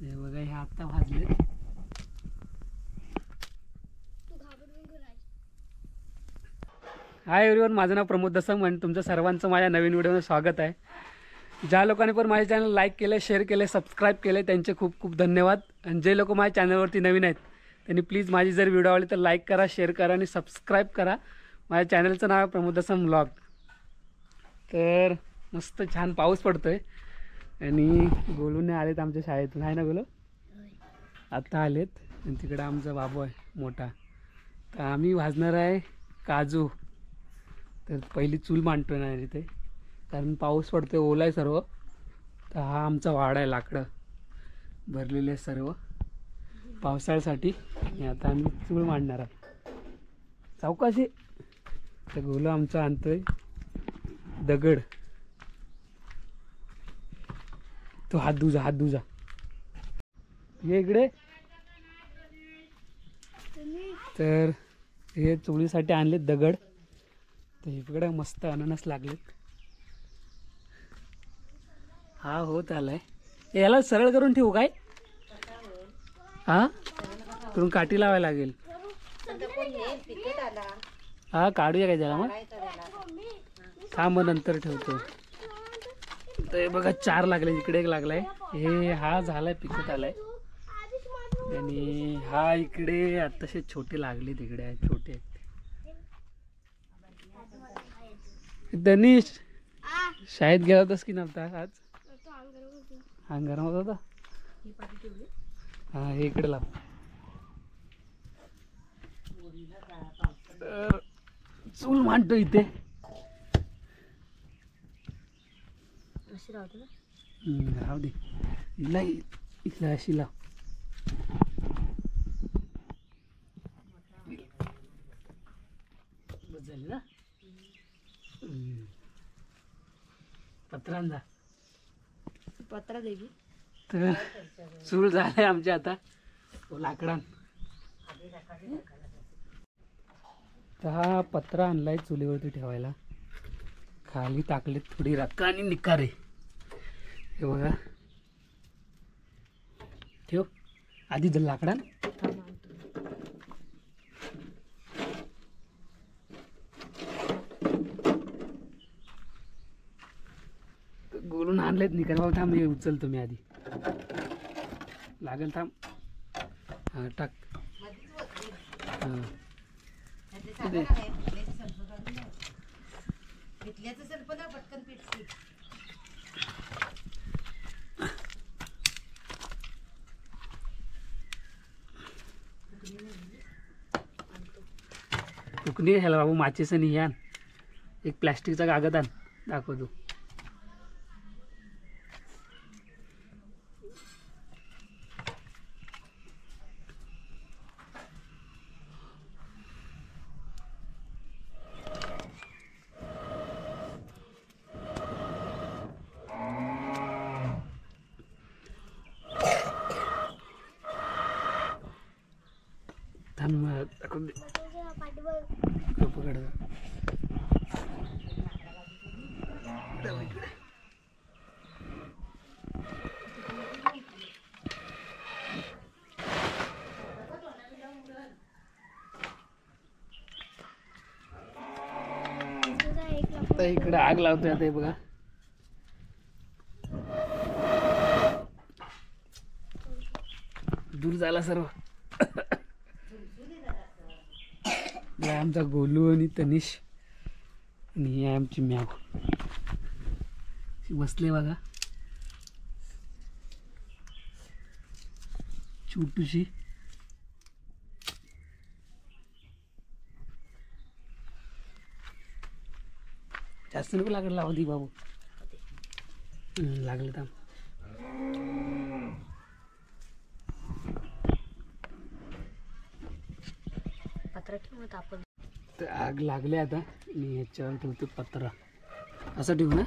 हे बघा हे आता भाजले. हाय एव्हरीवन, माझं नाव प्रमोद दसम आणि तुमचं सर्वांचं माझ्या नवीन व्हिडिओमध्ये स्वागत आहे. ज्या लोकांनी पण माझ्या चॅनल लाईक केले, शेअर केले, सबस्क्राईब केले त्यांचे खूप खूप धन्यवाद. आणि जे लोक माझ्या चॅनलवरती नवीन आहेत त्यांनी प्लीज माझी जर व्हिडिओ आवडली तर लाईक करा, शेअर करा आणि सबस्क्राईब करा. माझ्या चॅनलचं नाव आहे प्रमोद दसम व्लॉग. तर मस्त छान पाऊस पडतोय आणि गोलूने आलेत आमच्या शाळेतून, आहे ना गोलू? आत्ता आलेत. आणि तिकडे आमचा बाबू आहे मोठा. तर आम्ही भाजणार आहे काजू. तर पहिली चूल मांडतोय ना इथे, कारण पाऊस पडतोय, ओला आहे सर्व. तर हा आमचा वाडा आहे, लाकडं भरलेले आहे सर्व पावसाळ्यासाठी. आणि आता आम्ही चूल मांडणार आहे चौकाशी. तर गोलू आमचा आणतोय दगड. तो हात धुजा ये इकडे. तर हे चुलीसाठी आणलेत दगड. तर इकडे मस्त अननस लागलेत. हा होत आलाय. याला सरळ करून ठेवू काय? हा करून काठी लावायला लागेल. हा काढूया काय त्याला मग? हा मग नंतर ठेवतो. तर हे बघा 4 लागले, इकडे एक लागलाय. हे हा झालाय पिकत आलाय. आणि हा इकडे आताशे छोटे लागले, तिकडे आहेत छोटे आहेत. दनीश शाळेत गेला होतास की नव्हता आज? हा गरम होता. हा हे इकडे लाव. तर चूल मांडतो इथे. राहू दे, इथला अशी लाव. झाली ना पत्रा देवी. तर चूल झालाय आमच्या आता लाकडान. तर हा पत्रा आणलाय चुलीवरती ठेवायला. खाली टाकले थोडी राख आणि निकारे. हे बघा ठेव आधी जर लाकडान. गोलून आणलेत निकाल. बाबा थांब, मी उचलतो मी आधी. लागेल थांब. हा टाक. फुकणी ह्याला बाबू माचीस नाही आण. एक प्लॅस्टिकचा कागद आण, दाखवतो. आता इकडे आग लावतोय. आता हे बघा दूर झाला सर्व. आमचा गोलू आणि तनिष आणि ही आमची म्याव बसले बघा छोटूशी. जास्त नको लागलं, लावू दे बाबू. लागलं थांब. तर आग लागले आता. आणि ह्याच्यावर ठेवतो पत्रा. असं ठेवू ना?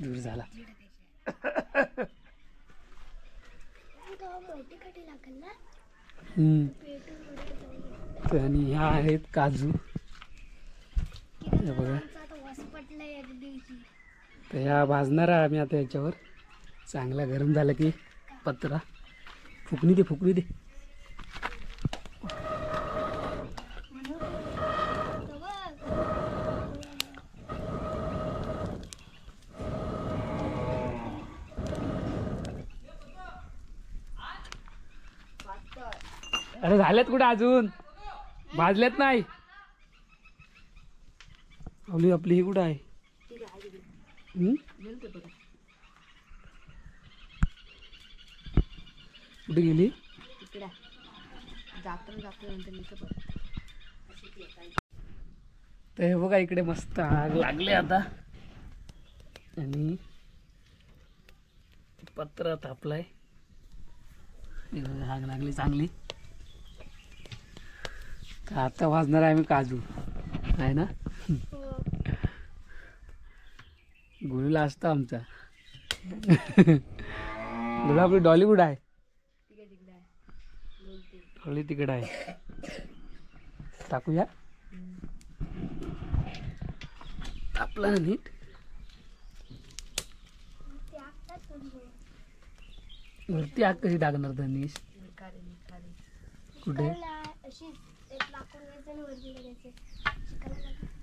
दूर झाला. आणि ह्या आहेत काजू, हे बघा. तर ह्या भाजणार आहे आम्ही आता याच्यावर. चांगला गरम झालं की पत्रा फुकणी दे फुकणी दे. अरे झालेत कुठे अजून, भाजलेत नाही. आपली आपली ही कुठं आहे? कुठे गेली? तर हे बघा इकडे मस्त आग लागले आता आणि पत्र तापलाय. आग लागली चांगली. आता वाजणार आहे आम्ही काजू आहे ना. गुरुला असतं आमचा. गुरु आपली डॉली कुठं आहे? डॉली तिकडे आहे. टाकूया तापला नीट. वरती आग कशी टाकणार धनीश? कुठे?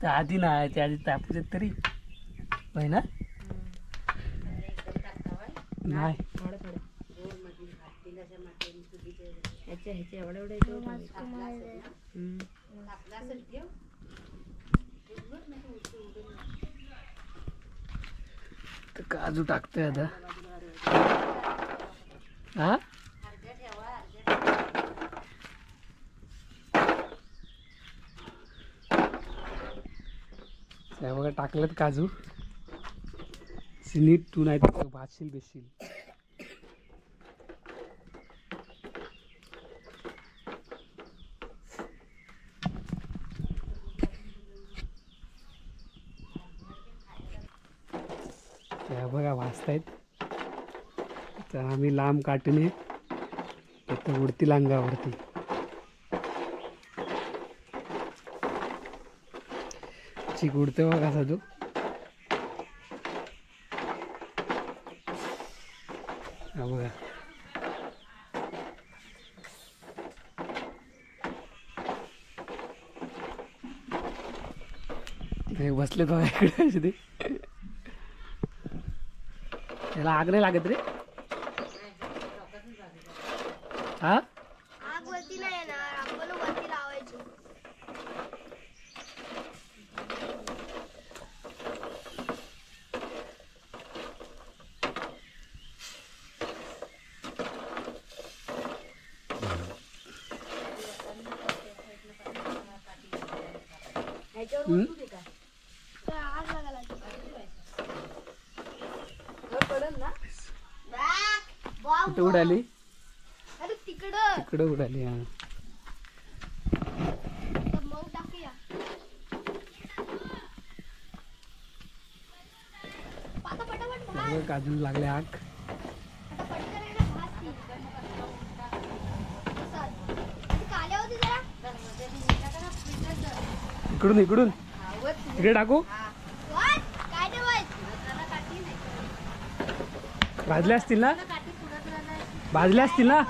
त्या आधी नाही, त्या आधी तापू तरी होय ना. नाही तर काजू टाकतोय आता. हा त्या बघा टाकलेत काजू. नीट तू नाही तर भाजशील बेसशील. त्या बघा भाजतायत. तर आम्ही लांब काटणे इथं उडती अंगावरती. चिक उडते बघा कसा तो. हा बघा बसले बघा इकडे असे ते. त्याला आग नाही लागत रे. हा आग वरती नाही येणार, आपण वरती लावायची. आग लागायला कुठे उडाली? अरे तिकडं तिकडे उडाली. हा मग टाकूया. आता पटापट भाज. काजू लागले आग. आता पटकन आहे ना भाज ती. काल्या होती जरा. इकडून इकडून इकडे टाकू. काय ठेवायचं? भाजले असतील ना, भाजले असतील ना.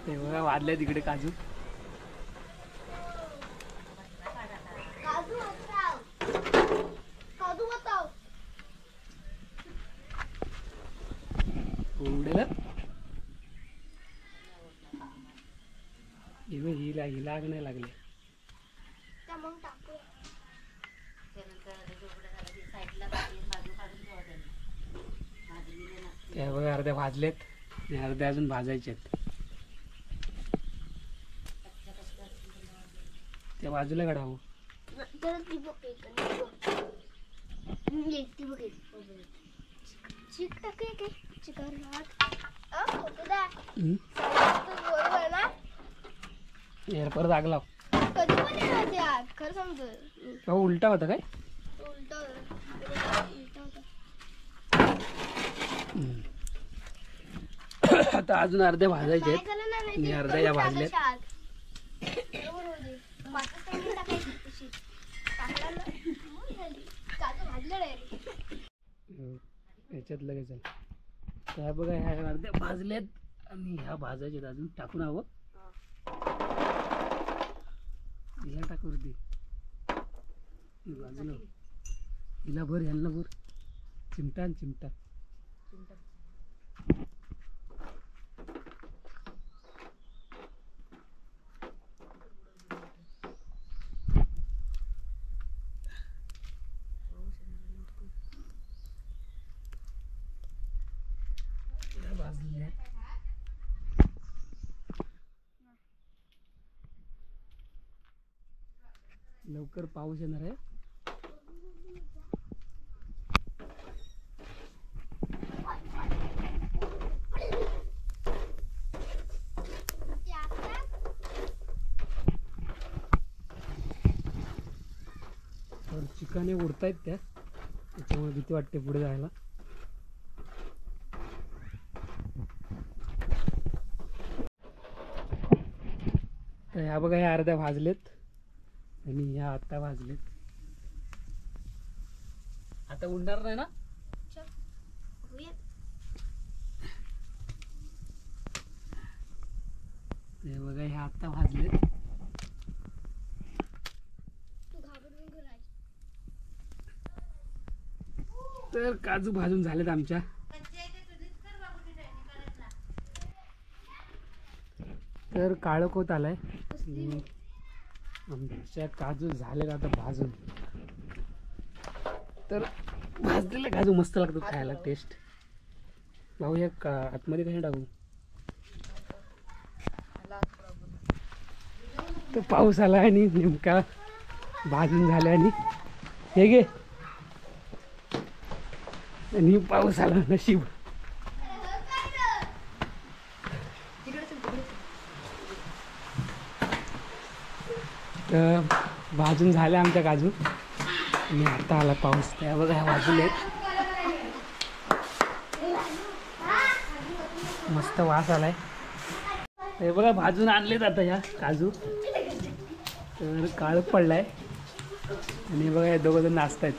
ते बघा वाढले तिकडे काजू. उडेल हिला आग नाही लागले. त्या बघा अर्ध्या भाजलेत आणि अर्ध्या अजून भाजायचे आहेत. त्या बाजूला काढावं. परत आग लाव. ते आत, खरं सांगतोय. अहो उलटा होता काय? उलटा होता. उलटा होता. आता अजून अर्ध्या भाजायचे काय आहेत झालं ना, नाही आणि ते अर्ध्या या करून भाजल्यात. टाकायच्या आत. बरोबर होते. पाचच टोमॅटो टाकायची तशी. टाकला ना, मग झाली. काजू भाजलं direct. याच्यात लगेच आहे. त्या बघा ह्या अर्ध्या भाजल्यात आणि ह्या भाजायच्यात अजून टाकून हवं. हिला टाकू दे बाजूला. हिला भर ह्यांना भर. चिमटा आणि चिमटा. भाजल्या लवकर पाऊस येणार आहे. ते आता तर चिकाने उडतायत त्या, त्याच्यामुळे भीती वाटते पुढे जायला. तर ह्या बघा ह्या अर्ध्या भाजलेत आणि ह्या आता भाजलेत. आता उडणार नाही ना? चल. होईल. हे बघा ह्या आता भाजलेत. तू घाबरून घे राज. तर काजू भाजून झालेत आमच्या. तर काळं कोत आलाय आणि आमच्या काजू झालेत आता भाजून. तर भाजलेले काजू मस्त लागतात खायला, टेस्ट. भाऊ या आतमध्ये कशा टाकू? तर पाऊस आला आणि नेमका भाजून झाला आणि हे घे आणि पाऊस आला. नशीब. तर भाजून झाल्या आमच्या काजू आणि आता आला पाऊस. त्या बघा ह्या भाजून आहेत. मस्त वास आलाय. हे बघा भाजून आणलेत आता ह्या काजू. तर काळ पडलाय आणि बघा हे दोघं जण नाचतायत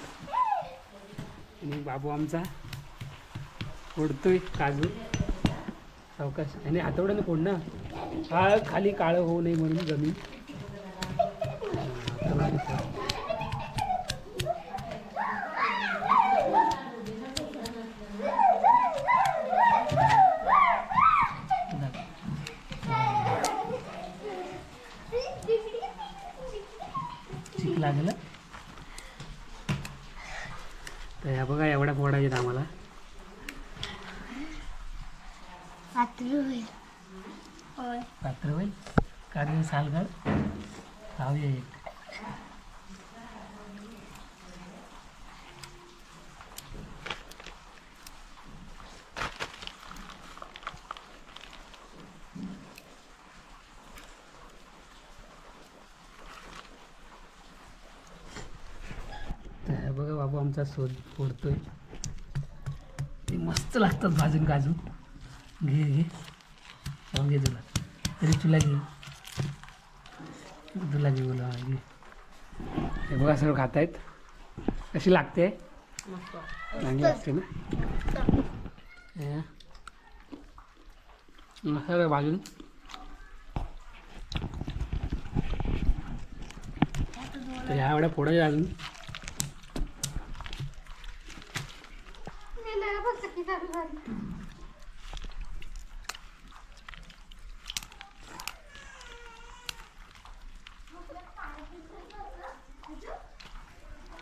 आणि बाबू आमचा फोडतोय काजू सावकाश. आणि हातवड्याने फोड ना, हा खाली काळं होऊ नये म्हणून जमीन. हातावड्याने फोड. चिक लागलं. तर ह्या बघा एवढ्या फोडायच्यात आम्हाला. रात्री होईल. होय. रात्र होईल. काढून सालगड खाऊया एक. तर बघा बाबू आमचा शोध फोडतोय. ते मस्त लागतात भाजून काजू. घे घे जाऊन घे तुला. तरी तुला घे, तुला घे बोला घे. हे बघा सर्व खात आहेत. कशी लागते? चांगली लागते ना. मसाला भाजून तर ह्या एवढ्या फोडायच्या अजून.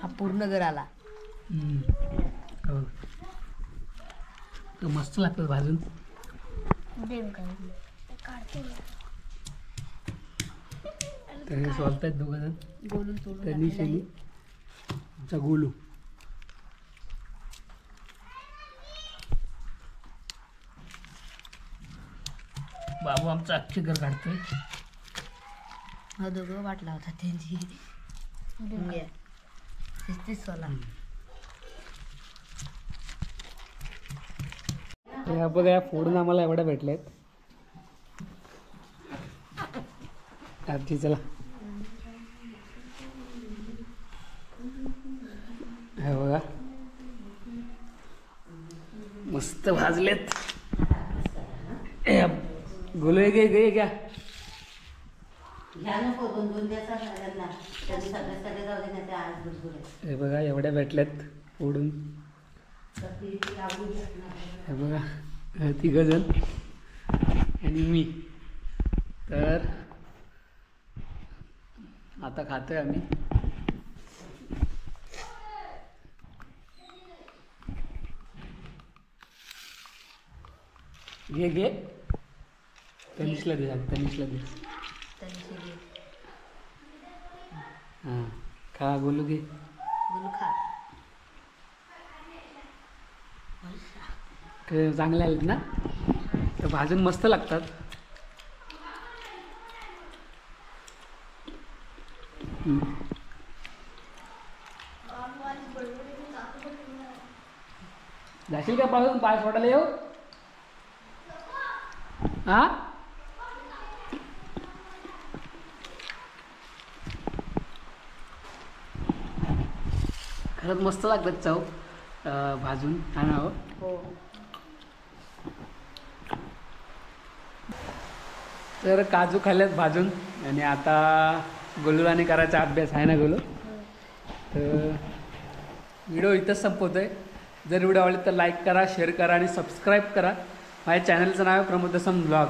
हा पूर्ण घर आला. हो. तर मस्त लागतात भाजून. तर हे सोलतायत दोघं जण. गोलून तोडून त्यांनी टाकलेलं शेली आहे. आमचा गोलू. बाबू आमचं अख्खे घर काढतोय. हा दोघं वाटला होता त्यांची घ्या. 35 वाला. या बघा या फोडून आम्हाला एवढ्या भेटल्यात. आजी चला हे बघा मस्त भाजलेत. गोलू घे घे घ्या. घ्या नको 2-2 दिवसात त्यांना त्यांनी सगळे जाऊ दे नाही आज बुजबुडे. हे बघा एवढ्या भेटल्यात फोडून. हे बघा 3 जण आणि मी. तर आता खातोय आम्ही. घे घे तनिषला दे तनिषला दे. हां खा गोलू घे. बोलू खा. ते चांगले आहेत ना तर भाजून मस्त लागतात. जाशील का पाहून पाय सोडायला येऊ. हा खरंच मस्त लागतात चव भाजून. हा ना हो. हो. तर काजू खाल्ल्यात भाजून आणि आता गोलूराने करायचा अभ्यास आहे ना गोलू. तर व्हिडिओ इथंच संपवतोय. जर व्हिडिओ आवडले तर लाईक करा, शेअर करा आणि सबस्क्राईब करा. माझ्या चॅनलचं नाव आहे प्रमोद दसम blog.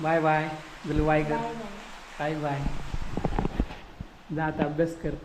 Bye bye Golu. Bye कर. Bye bye. जा आता अभ्यास कर.